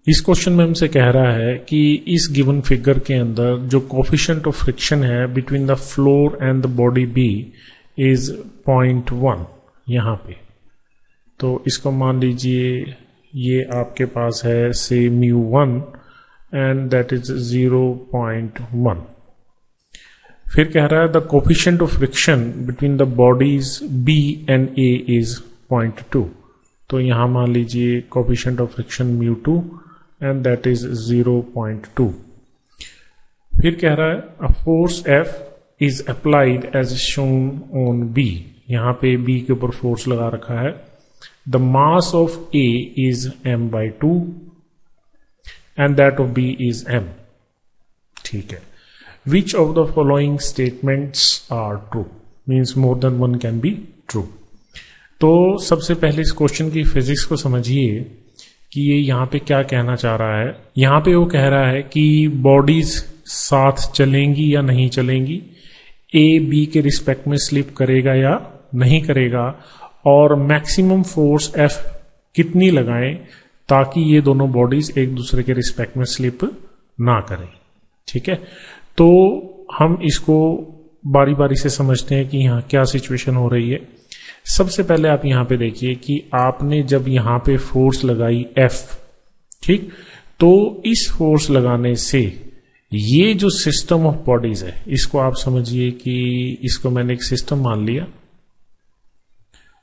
इस क्वेश्चन में हमसे कह रहा है कि इस गिवन फिगर के अंदर जो कोफिशिएंट ऑफ फ्रिक्शन है between the floor and the body B is 0.1 यहां पे। तो इसको मान लीजिए ये आपके पास है से μ1 एंड दैट इज 0.1। फिर कह रहा है the coefficient of friction between the bodies B and A is 0.2। तो यहां मान लीजिए coefficient of friction μ2 and that is 0.2। फिर कह रहा है a force F is applied as shown on B। यहां पे B के ऊपर फोर्स लगा रखा है। The mass of A is m/2 and that of B is m। ठीक है। Which of the following statements are true? Means more than one can be true। तो सबसे पहले इस क्वेश्चन की फिजिक्स को समझिए कि ये यहाँ पे क्या कहना चाह रहा है। यहाँ पे वो कह रहा है कि बॉडीज साथ चलेंगी या नहीं चलेंगी, ए बी के रिस्पेक्ट में स्लिप करेगा या नहीं करेगा, और मैक्सिमम फोर्स एफ कितनी लगाएं ताकि ये दोनों बॉडीज एक दूसरे के रिस्पेक्ट में स्लिप ना करें। ठीक है, तो हम इसको बारी बारी से समझते हैं कि यहाँ क्या सिचुएशन हो रही है। सबसे पहले आप यहां पे देखिए कि आपने जब यहां पे फोर्स लगाई F, ठीक, तो इस फोर्स लगाने से ये जो सिस्टम ऑफ बॉडीज है इसको आप समझिए कि इसको मैंने एक सिस्टम मान लिया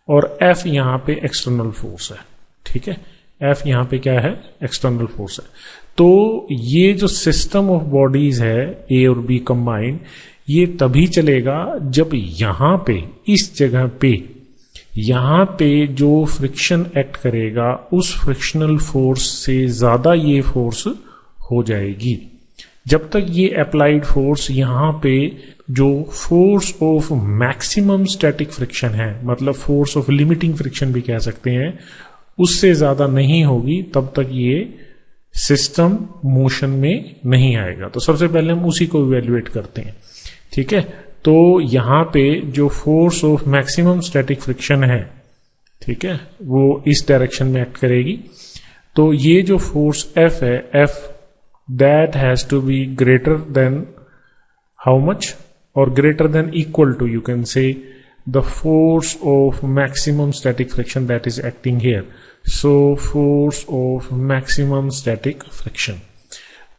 और F यहां पे एक्सटर्नल फोर्स है। ठीक है, F यहां पे क्या है, एक्सटर्नल फोर्स है। तो ये जो सिस्टम ऑफ बॉडीज है A और B कंबाइंड, ये तभी चलेगा जब यहां पे इस जगह पे यहां पे जो फ्रिक्शन एक्ट करेगा उस फ्रिक्शनल फोर्स से ज्यादा ये फोर्स हो जाएगी। जब तक ये अप्लाइड फोर्स यहां पे जो force of maximum static friction है, मतलब फोर्स ऑफ लिमिटिंग फ्रिक्शन भी कह सकते हैं, उससे ज्यादा नहीं होगी तब तक ये सिस्टम मोशन में नहीं आएगा। तो सबसे पहले हम उसी को इवेल्युएट करते हैं। ठीक है, तो यहां पे जो force of maximum static friction है, ठीक है, वो इस डायरेक्शन में एक्ट करेगी। तो ये जो फोर्स F है, F that has to be greater than how much, और greater than equal to you can say the force of maximum static friction that is acting here. So force of maximum static friction,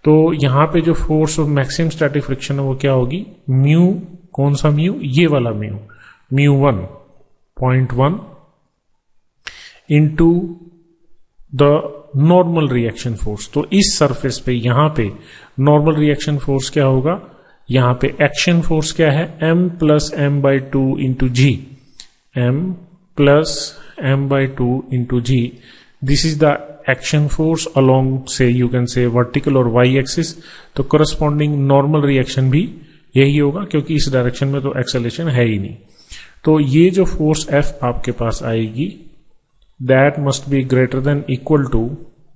तो यहां पे जो force of maximum static friction है वो क्या होगी, mu, कौन सा म्यू, ये वाला mu, μ1 0.1 into the normal reaction force. तो इस सरफेस पे यहां पे नॉर्मल रिएक्शन फोर्स क्या होगा, यहां पे एक्शन फोर्स क्या है, m plus m/2 into g, m plus m/2 into g. This is the action force along say you can say vertical और वाई एक्सिस। तो करस्पॉन्डिंग नॉर्मल रिएक्शन भी यही होगा क्योंकि इस डायरेक्शन में तो एक्सेलेरेशन है ही नहीं। तो ये जो फोर्स F आपके पास आएगी that must be greater than equal to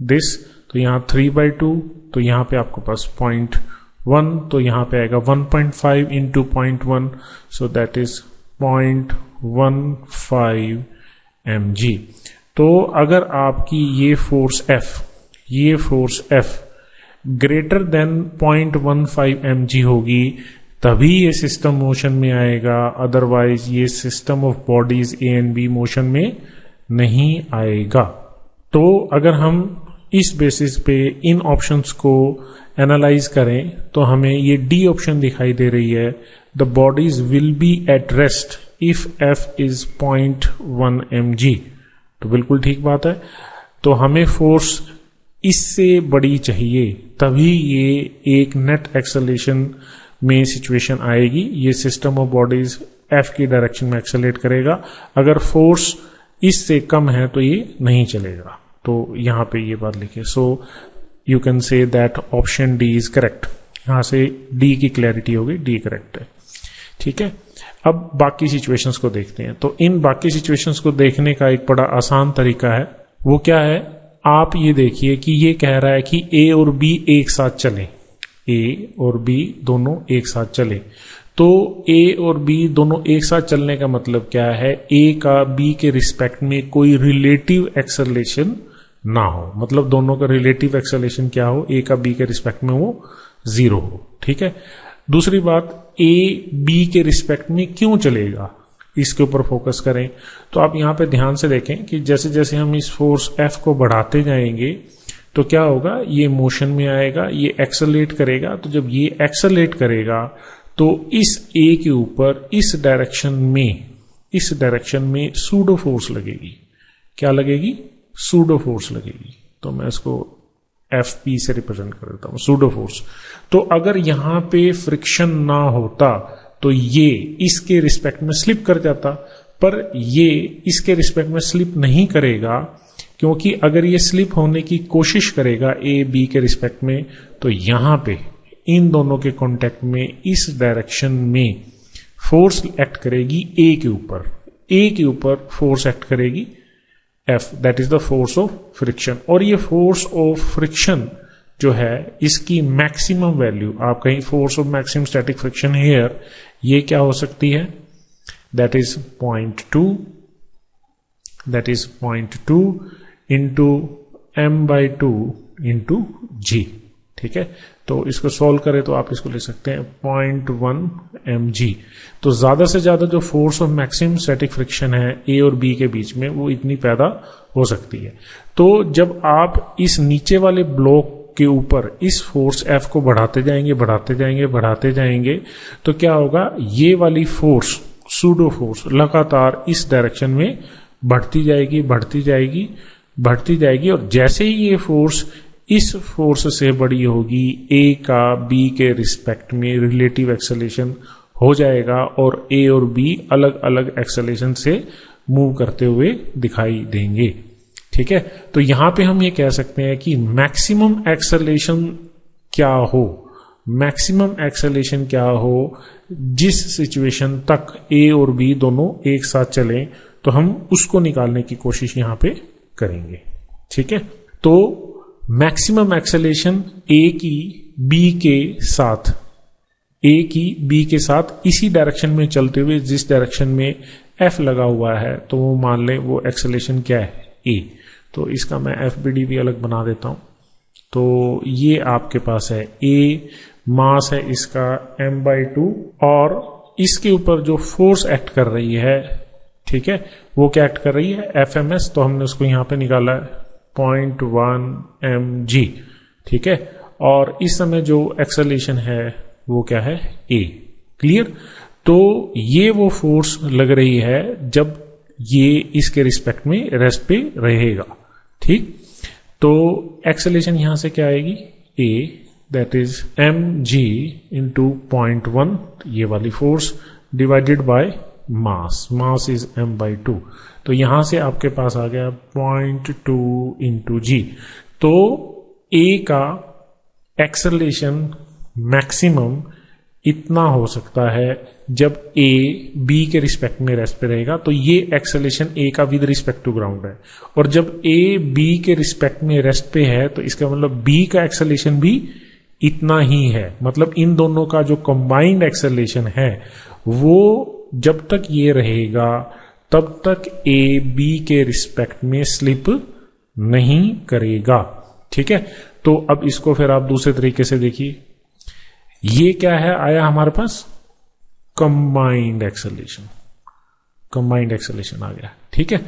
this. तो यहां 3/2, तो यहां पे आपके पास 0.1, तो यहां पे आएगा 1.5 into 0.1, so that is 0.15 mg। तो अगर आपकी ये force F greater than 0.15 mg होगी तभी ये सिस्टम मोशन में आएगा, अदरवाइज ये system of bodies A and B motion में नहीं आएगा। तो अगर हम इस बेसिस पे इन ऑप्शंस को एनालाइज करें तो हमें ये डी ऑप्शन दिखाई दे रही है, the bodies will be at rest if F is 0.1 mg। तो बिल्कुल ठीक बात है। तो हमें फोर्स इससे बड़ी चाहिए तभी ये एक नेट एक्सेलरेशन में सिचुएशन आएगी, ये सिस्टम ऑफ बॉडीज एफ की डायरेक्शन में एक्सेलरेट करेगा। अगर फोर्स इससे कम है तो ये नहीं चलेगा। तो यहां पे ये बात लिखिए। So you can say that option D is correct. यहां से डी की क्लैरिटी होगी, डी करेक्ट है। ठीक है, अब बाकी सिचुएशंस को देखते हैं। तो इन बाकी सिचुएशंस को देखने का एक बड़ा आसान तरीका है, वो क्या है, आप ये देखिए कि ये कह रहा है कि ए और बी एक साथ चलें, ए और बी दोनों एक साथ चले। तो ए और बी दोनों एक साथ चलने का मतलब क्या है, ए का बी के रिस्पेक्ट में कोई रिलेटिव एक्सेलरेशन ना हो, मतलब दोनों का रिलेटिव एक्सेलरेशन क्या हो, ए का बी के रिस्पेक्ट में वो 0 हो। ठीक है, दूसरी बात, ए बी के रिस्पेक्ट में क्यों चलेगा, इसके ऊपर फोकस करें। तो आप यहां पे ध्यान से देखें कि जैसे जैसे हम इस फोर्स एफ को बढ़ाते जाएंगे तो क्या होगा, ये मोशन में आएगा, ये एक्सेलरेट करेगा। तो जब ये एक्सेलरेट करेगा तो इस ए के ऊपर इस डायरेक्शन में सूडो फोर्स लगेगी। क्या लगेगी, सूडो फोर्स लगेगी। तो मैं इसको एफ पी से रिप्रेजेंट कर देता हूं, सूडो फोर्स। तो अगर यहां पे फ्रिक्शन ना होता तो ये इसके रिस्पेक्ट में स्लिप कर जाता, पर ये इसके रिस्पेक्ट में स्लिप नहीं करेगा, क्योंकि अगर ये स्लिप होने की कोशिश करेगा ए बी के रिस्पेक्ट में तो यहां पे इन दोनों के कांटेक्ट में इस डायरेक्शन में फोर्स एक्ट करेगी ए के ऊपर फोर्स एक्ट करेगी F, that is the force of friction. और ये फोर्स ऑफ फ्रिक्शन जो है इसकी मैक्सिमम वैल्यू, आप कहीं force of maximum static friction here, ये क्या हो सकती है, that is 0.2 into m/2 into G. ठीक है, तो इसको सॉल्व करें तो आप इसको ले सकते हैं 0.1 mg। तो ज्यादा से ज्यादा जो force of maximum static friction है ए और बी के बीच में, वो इतनी पैदा हो सकती है। तो जब आप इस नीचे वाले ब्लॉक के ऊपर इस फोर्स एफ को बढ़ाते जाएंगे तो क्या होगा, ये वाली फोर्स सूडो फोर्स लगातार इस डायरेक्शन में बढ़ती जाएगी और जैसे ही ये फोर्स इस फोर्स से बड़ी होगी, ए का बी के रिस्पेक्ट में रिलेटिव एक्सेलरेशन हो जाएगा और ए और बी अलग अलग एक्सेलरेशन से मूव करते हुए दिखाई देंगे। ठीक है, तो यहां पे हम ये कह सकते हैं कि मैक्सिमम एक्सेलरेशन क्या हो, जिस सिचुएशन तक ए और बी दोनों एक साथ चलें, तो हम उसको निकालने की कोशिश यहां पे करेंगे। ठीक है, तो मैक्सिमम एक्सेलरेशन ए की बी के साथ इसी डायरेक्शन में चलते हुए, जिस डायरेक्शन में एफ लगा हुआ है, तो वो मान लें वो एक्सेलरेशन क्या है, ए। तो इसका मैं एफ बी डी भी अलग बना देता हूं। तो ये आपके पास है ए, मास है इसका m/2 और इसके ऊपर जो फोर्स एक्ट कर रही है, ठीक है, वो क्या एक्ट कर रही है, एफएमएस। तो हमने उसको यहां पे निकाला है 0.1 mg। ठीक है, और इस समय जो एक्सेलरेशन है वो क्या है, ए। क्लियर। तो ये वो फोर्स लग रही है जब ये इसके रिस्पेक्ट में रेस्ट पे रहेगा। ठीक, तो एक्सेलरेशन यहां से क्या आएगी, ए, दैट इज mg इंटू 0.1 ये वाली force divided by mass is m/2। तो यहां से आपके पास आ गया 0.2 इंटू जी। तो ए का एक्सेलरेशन मैक्सिमम इतना हो सकता है जब ए बी के रिस्पेक्ट में रेस्ट पे रहेगा। तो ये एक्सेलरेशन ए का विद रिस्पेक्ट टू ग्राउंड है, और जब ए बी के रिस्पेक्ट में रेस्ट पे है तो इसका मतलब बी का एक्सेलरेशन भी इतना ही है। मतलब इन दोनों का जो कंबाइंड एक्सेलरेशन है वो जब तक ये रहेगा तब तक ए बी के रिस्पेक्ट में स्लिप नहीं करेगा। ठीक है, तो अब इसको फिर आप दूसरे तरीके से देखिए, ये क्या है, आया हमारे पास कंबाइंड एक्सेलरेशन आ गया। ठीक है,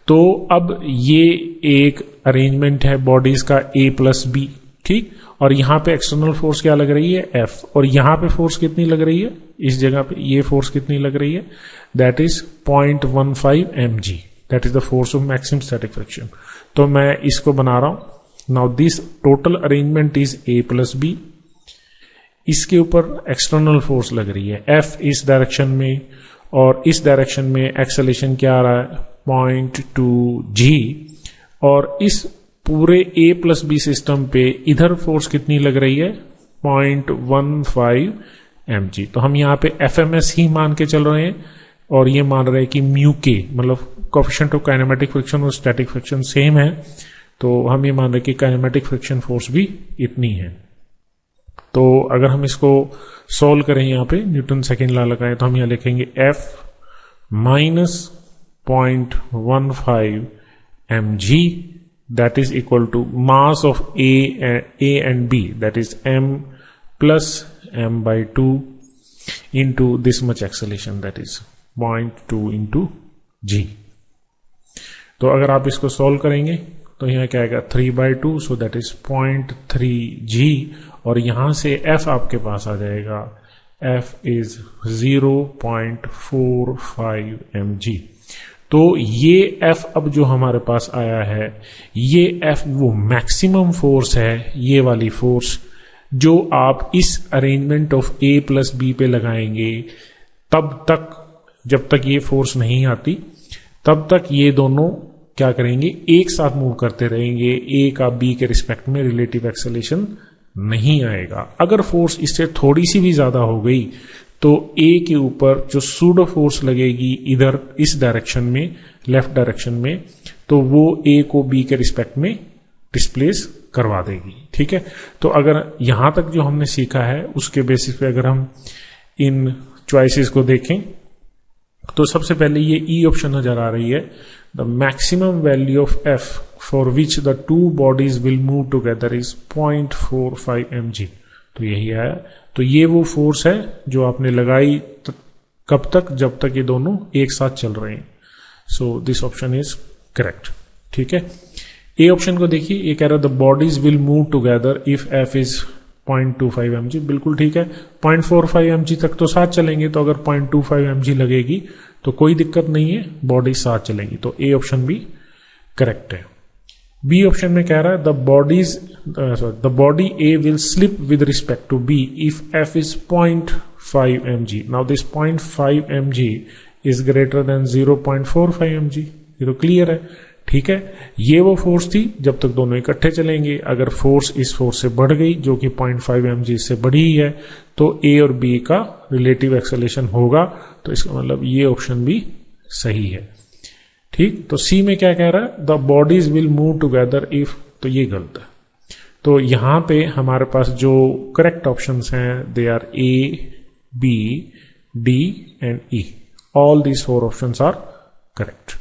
तो अब ये एक अरेंजमेंट है बॉडीज का ए प्लस बी। ठीक, और यहां पे एक्सटर्नल फोर्स क्या लग रही है, एफ, और यहां पे फोर्स कितनी लग रही है, इस जगह पे ये फोर्स कितनी लग रही है, that is 0.15 mg, that is the force of maximum static friction. तो मैं इसको बना रहा हूं। Now this total arrangement is A plus B. इसके ऊपर एक्सटर्नल फोर्स लग रही है एफ इस डायरेक्शन में, और इस डायरेक्शन में एक्सेलरेशन क्या आ रहा है, 0.2 g, और इस पूरे ए प्लस बी सिस्टम पे इधर फोर्स कितनी लग रही है, 0.15 mg। तो हम यहां पे एफएमएस ही मान के चल रहे हैं, और ये मान रहे हैं कि म्यू के, मतलब कोएफिशिएंट ऑफ काइनेमेटिक फ्रिक्शन और स्टैटिक फ्रिक्शन सेम है, तो हम ये मान रहे हैं कि काइनेमेटिक फ्रिक्शन फोर्स भी इतनी है। तो अगर हम इसको सोल्व करें यहां पे न्यूटन सेकेंड लॉ लगाएं, तो हम यहां लिखेंगे F minus 0.15 mg that is equal to mass of A and B, that is m plus m by 2 into this much acceleration, that is 0.2 into g. तो अगर आप इसको सॉल्व करेंगे तो यहाँ क्या आएगा 3/2, सो दैट इज 0.3 g, और यहां से f आपके पास आ जाएगा, f इज 0.45 mg. तो ये F अब जो हमारे पास आया है, ये F वो मैक्सिमम फोर्स है, ये वाली फोर्स जो आप इस arrangement of A plus B पे लगाएंगे, तब तक जब तक ये फोर्स नहीं आती तब तक ये दोनों क्या करेंगे, एक साथ मूव करते रहेंगे, A का B के रिस्पेक्ट में रिलेटिव एक्सेलरेशन नहीं आएगा. अगर फोर्स इससे थोड़ी सी भी ज्यादा हो गई तो A के ऊपर जो सूडो फोर्स लगेगी इधर इस डायरेक्शन में, लेफ्ट डायरेक्शन में, तो वो A को B के रिस्पेक्ट में डिस्प्लेस करवा देगी. ठीक है, तो अगर यहां तक जो हमने सीखा है उसके बेसिस पे अगर हम इन चॉइसेस को देखें तो सबसे पहले ये E ऑप्शन नजर आ रही है, the maximum value of F for which the two bodies will move together is 0.45 mg. तो यही है, तो ये वो फोर्स है जो आपने लगाई कब तक, जब तक ये दोनों एक साथ चल रहे हैं. So this option is correct. ठीक है, ए ऑप्शन को देखिए, ये कह रहा है the bodies will move together if F is 0.25 mg. बिल्कुल ठीक है, 0.45 mg तक तो साथ चलेंगे, तो अगर 0.25 mg लगेगी तो कोई दिक्कत नहीं है, बॉडी साथ चलेंगी. तो ए ऑप्शन भी करेक्ट है. बी ऑप्शन में कह रहा है the body A will slip with respect to B if F is 0.5 mg. Now this 0.5 mg is greater than 0.45 mg. ये तो क्लियर है. ठीक है, ये वो फोर्स थी जब तक दोनों इकट्ठे चलेंगे. अगर फोर्स इस फोर्स से बढ़ गई जो कि 0.5 mg से बढ़ी है तो ए और बी का रिलेटिव एक्सेलरेशन होगा. तो इसका मतलब ये ऑप्शन भी सही है. ठीक, तो सी में क्या कह रहा है, the bodies will move together if, तो ये गलत है. तो यहां पे हमारे पास जो करेक्ट ऑप्शंस हैं they are A, B, D and E. All these 4 options are correct.